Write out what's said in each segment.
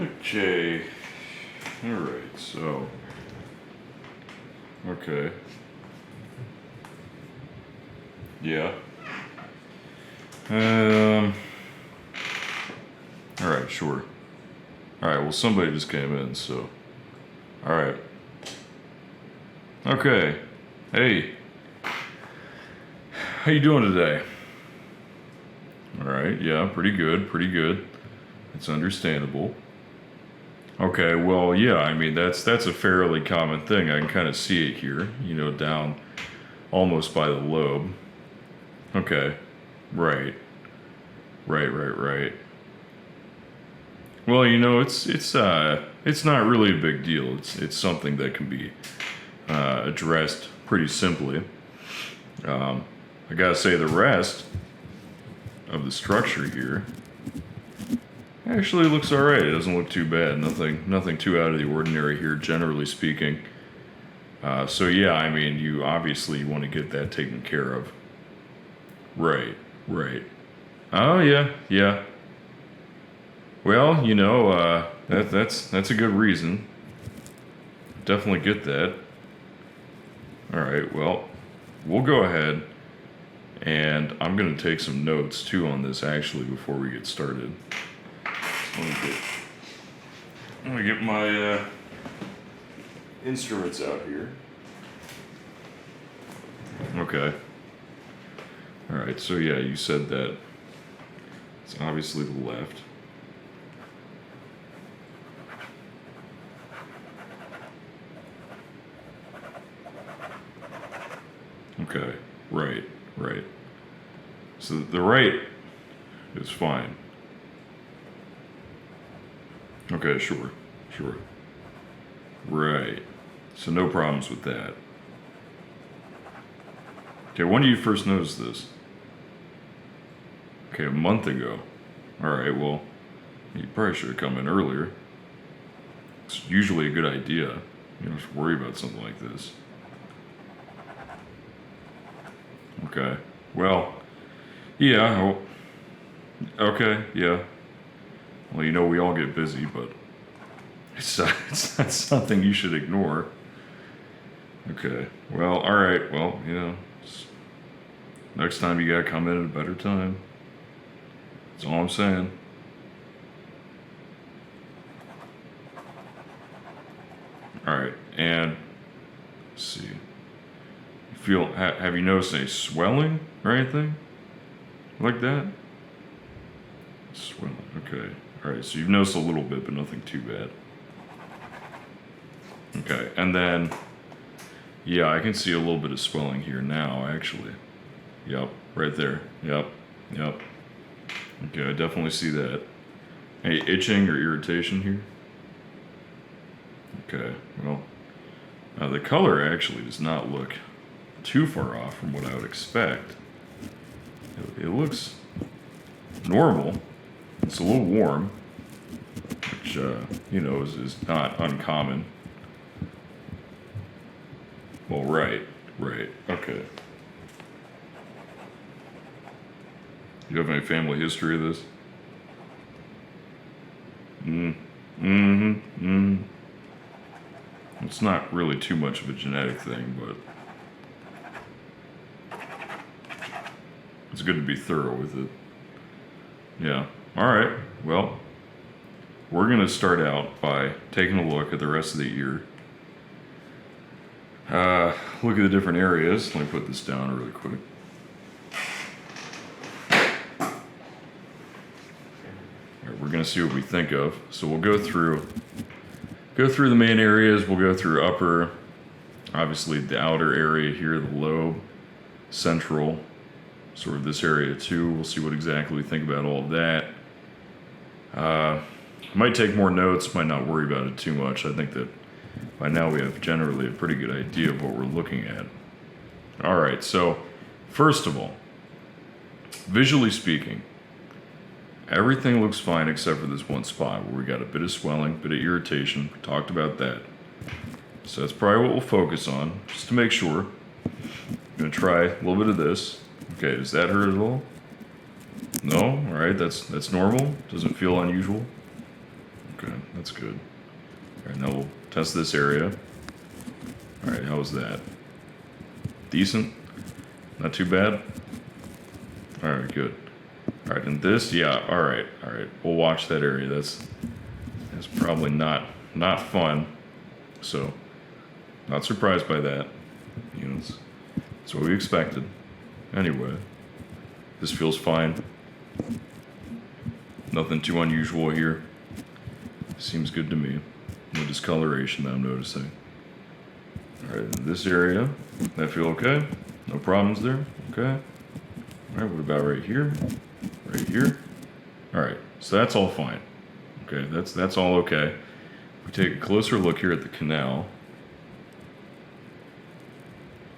Okay. Alright, so. Okay. Yeah. Alright, sure. Alright, well, somebody just came in, so. Alright. Okay. Hey. How you doing today? Alright, yeah, pretty good, pretty good. It's understandable. Okay, well, yeah, I mean, that's a fairly common thing. I can kind of see it here, you know, down almost by the lobe. Okay. Right. Right. Well, you know, it's not really a big deal. It's something that can be addressed pretty simply. I gotta say, the rest of the structure here actually looks all right. It doesn't look too bad. Nothing too out of the ordinary here, generally speaking. So yeah, I mean, you obviously want to get that taken care of. Right. Oh yeah. Well, you know, that's a good reason. Definitely get that. All right. Well, we'll go ahead, and I'm gonna take some notes too on this actually before we get started. Let me get my instruments out here. Okay. All right. So yeah, you said that it's obviously the left. Okay, right. So the right is fine. Okay, sure. Right. So no problems with that. Okay, when did you first notice this? Okay, a month ago. Alright, well, you probably should have come in earlier. It's usually a good idea. You don't have to worry about something like this. Okay. Well, yeah. Okay, yeah. Well, you know, we all get busy, but it's not something you should ignore. Okay. Well, all right. Well, you know, next time you gotta come in at a better time. That's all I'm saying. All right. And let's see. Have you noticed any swelling or anything like that? Swelling. Okay. All right. So you've noticed a little bit, but nothing too bad. Okay. And then, yeah, I can see a little bit of swelling here now, actually. Yep. Right there. Yep. Okay. I definitely see that. Any itching or irritation here? Okay. Well, the color actually does not look too far off from what I would expect. It looks normal. It's a little warm, which, you know, is not uncommon. Well, right. Okay. You have any family history of this? It's not really too much of a genetic thing, but it's good to be thorough with it. Yeah. All right. Well, we're going to start out by taking a look at the rest of the ear. Look at the different areas. Let me put this down really quick. All right, we're going to see what we think of. So we'll go through the main areas. We'll go through upper, obviously the outer area here, the lobe, central, sort of this area too. We'll see what exactly we think about all of that. Might take more notes, might not worry about it too much. I think that by now we have generally a pretty good idea of what we're looking at. All right, so first of all, visually speaking, everything looks fine except for this one spot where we got a bit of swelling, bit of irritation. We talked about that. So that's probably what we'll focus on, just to make sure. I'm gonna try a little bit of this. Okay, does that hurt at all? No? All right, that's normal. Doesn't feel unusual. Okay, that's good. All right, now we'll test this area. All right, how was that? Decent? Not too bad? All right, good. All right, and this, yeah, all right. We'll watch that area. That's probably not fun. So, not surprised by that. You know, it's what we expected. Anyway, this feels fine. Nothing too unusual here. Seems good to me. No discoloration that I'm noticing. All right, in this area, that feel okay? No problems there? Okay. All right, what about right here? Right here? All right, so that's all fine. Okay, that's all okay. We take a closer look here at the canal.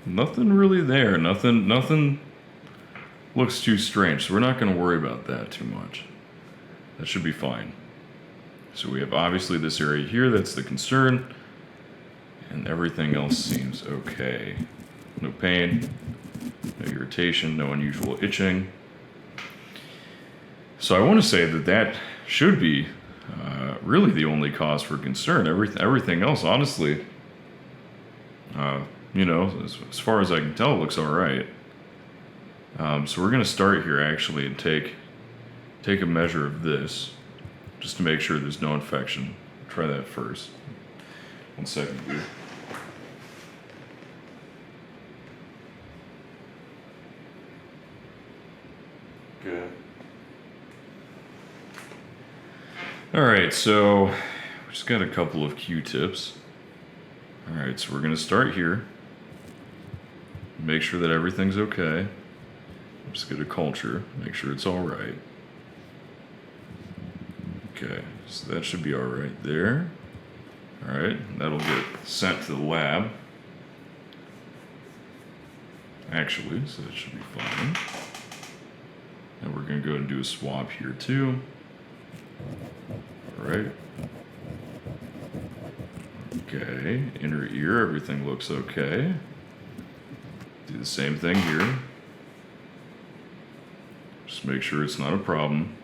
Nothing really there. Nothing looks too strange, so we're not going to worry about that too much. That should be fine. So we have obviously this area here, that's the concern, and everything else seems okay. No pain, no irritation, no unusual itching. So I want to say that should be really the only cause for concern. Everything else, honestly, you know, as far as I can tell, it looks all right. So we're going to start here actually and take a measure of this just to make sure there's no infection. Try that first. 1 second here. Okay. All right, so we just got a couple of Q-tips. All right, so we're going to start here. Make sure that everything's okay. Just get a culture, make sure it's all right. Okay, so that should be all right there. All right, that'll get sent to the lab. Actually, so that should be fine. And we're going to go and do a swab here too. All right. Okay, inner ear, everything looks okay. Do the same thing here. Just make sure it's not a problem.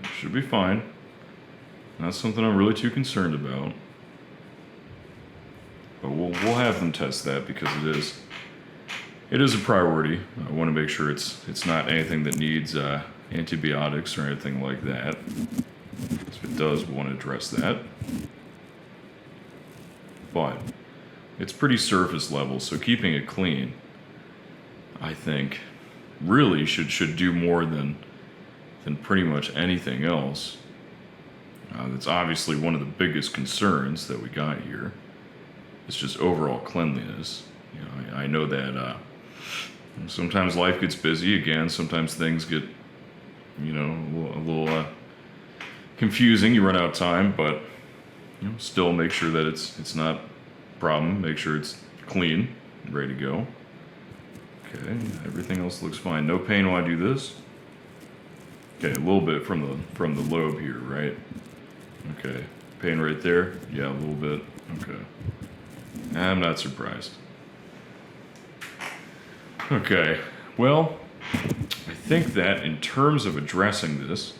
It should be fine. Not something I'm really too concerned about. But we'll have them test that because it is a priority. I want to make sure it's not anything that needs antibiotics or anything like that. If it does, we want to address that. But it's pretty surface level, so keeping it clean, I think, really should do more than pretty much anything else. That's obviously one of the biggest concerns that we got here. It's just overall cleanliness. You know, I know that sometimes life gets busy. Again, sometimes things get, you know, a little confusing. You run out of time, but you know, still make sure that it's not a problem. Make sure it's clean, ready to go. Okay, everything else looks fine. No pain while I do this. Okay, a little bit from the lobe here, right? Okay, pain right there. Yeah, a little bit. Okay, I'm not surprised. Okay, well, I think that in terms of addressing this,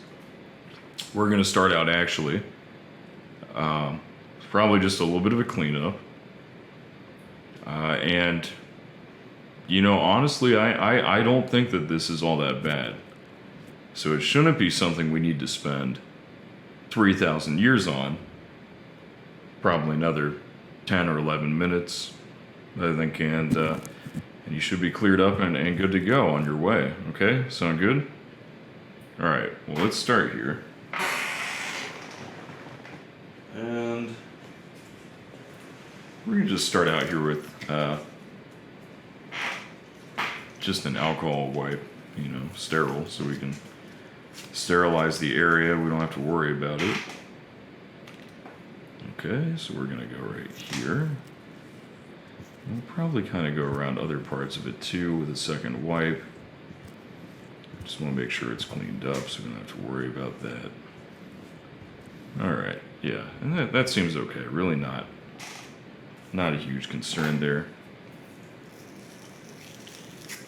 we're going to start out actually. Probably just a little bit of a cleanup. And, you know, honestly, I don't think that this is all that bad. So it shouldn't be something we need to spend 3,000 years on. Probably another 10 or 11 minutes, I think, and you should be cleared up and good to go on your way. Okay, sound good? All right, well, let's start here. And we're gonna just start out here with just an alcohol wipe, you know, sterile, so we can sterilize the area. We don't have to worry about it. Okay, so we're gonna go right here. We'll probably kind of go around other parts of it too with a second wipe. Just want to make sure it's cleaned up so we don't have to worry about that. Alright, yeah, and that seems okay. Really not a huge concern there.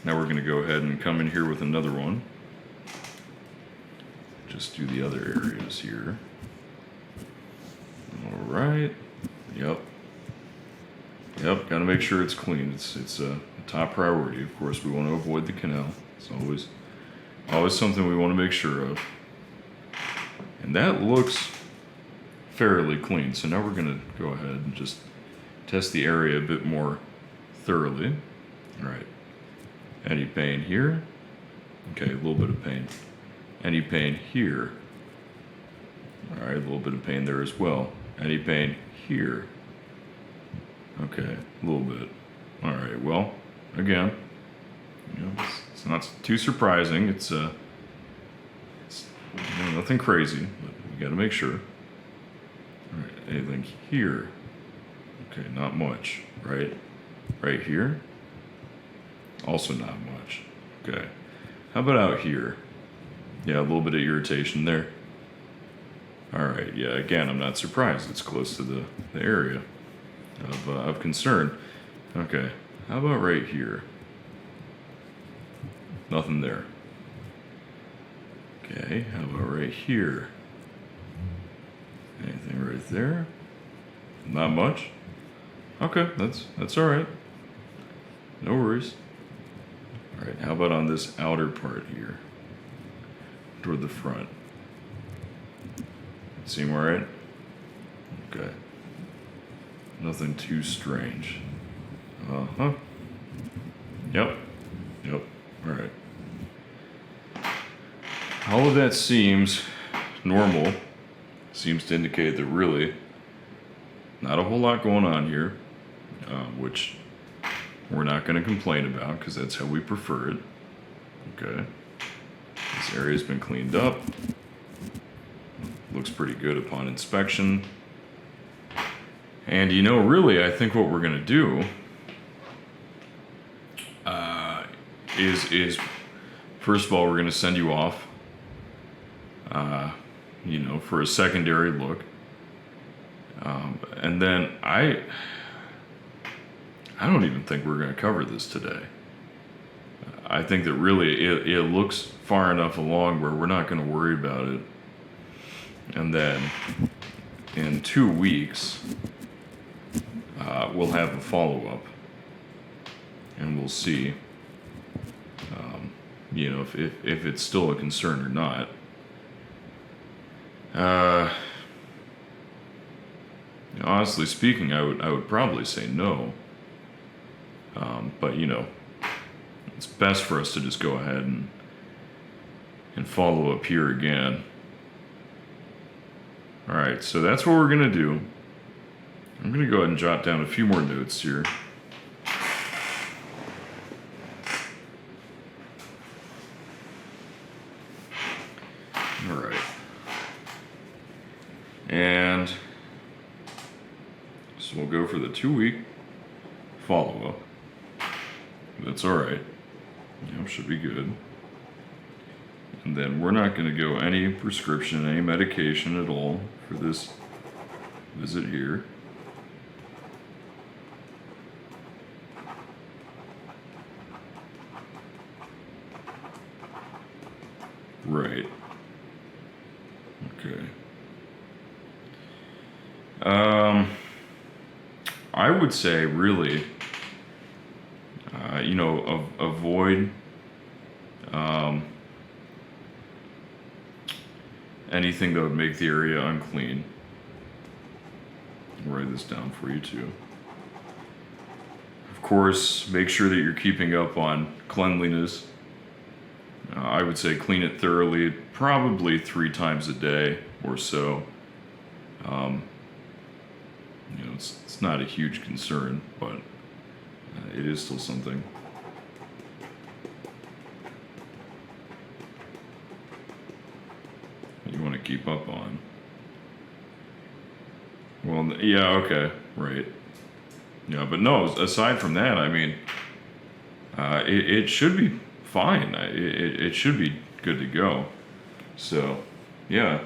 Now we're going to go ahead and come in here with another one. Just do the other areas here. right. Yep. Yep, gotta make sure it's clean. It's a top priority. Of course, we want to avoid the canal. It's always something we want to make sure of. And that looks fairly clean. So now we're gonna go ahead and just test the area a bit more thoroughly. All right. Any pain here? Okay, a little bit of pain. Any pain here? All right, a little bit of pain there as well. Any pain here? Okay, a little bit. All right, well, again, it's not too surprising. It's nothing crazy, but we got to make sure. All right, anything here? Okay, not much, right? Right here? Also not much. Okay. How about out here? Yeah, a little bit of irritation there. All right, yeah, again, I'm not surprised. It's close to the area of concern. Okay, how about right here? Nothing there. Okay, how about right here? Anything right there? Not much? Okay, that's all right. No worries. All right, how about on this outer part here? Toward the front. Seem all right? Okay. Nothing too strange. Uh-huh. Yep. Yep. All right. All of that seems normal. Seems to indicate that really not a whole lot going on here, which we're not going to complain about because that's how we prefer it. Okay. This area's been cleaned up. Looks pretty good upon inspection. And really, I think what we're going to do is first of all, we're going to send you off, for a secondary look. And then I don't even think we're going to cover this today. I think that really it looks far enough along where we're not going to worry about it. And then in 2 weeks, we'll have a follow-up. And we'll see, if it's still a concern or not. Honestly speaking, I would probably say no. But it's best for us to just go ahead and follow up here again. All right, so that's what we're gonna do. I'm gonna go ahead and jot down a few more notes here. All right. And so we'll go for the 2-week follow-up. That's all right. Should be good. And then we're not going to go any prescription, any medication at all for this visit here. Right. Okay. I would say really, avoid anything that would make the area unclean. I'll write this down for you too. Of course, make sure that you're keeping up on cleanliness. I would say clean it thoroughly, probably 3 times a day or so. It's not a huge concern, but it is still something. You want to keep up on. Well, yeah, okay, right. Yeah, but no, aside from that, I mean, it should be fine. It should be good to go. So, yeah.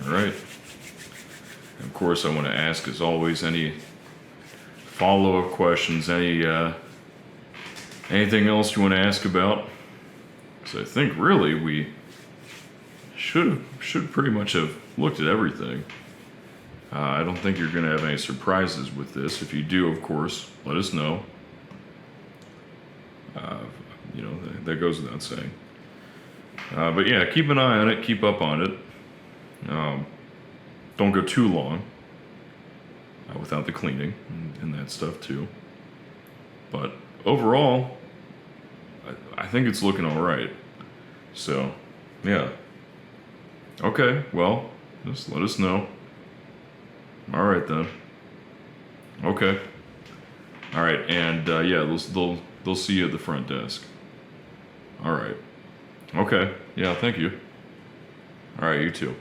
All right. Of course, I want to ask, as always, any follow-up questions, anything else you want to ask about? So I think really we should pretty much have looked at everything. I don't think you're going to have any surprises with this. If you do, of course, let us know. You know, that goes without saying. But yeah, keep an eye on it. Keep up on it. Don't go too long without the cleaning and that stuff too. But overall, I think it's looking all right. So, yeah. Okay, well, just let us know. All right then. Okay. All right, and yeah, they'll see you at the front desk. All right. Okay. Yeah. Thank you. All right. You too.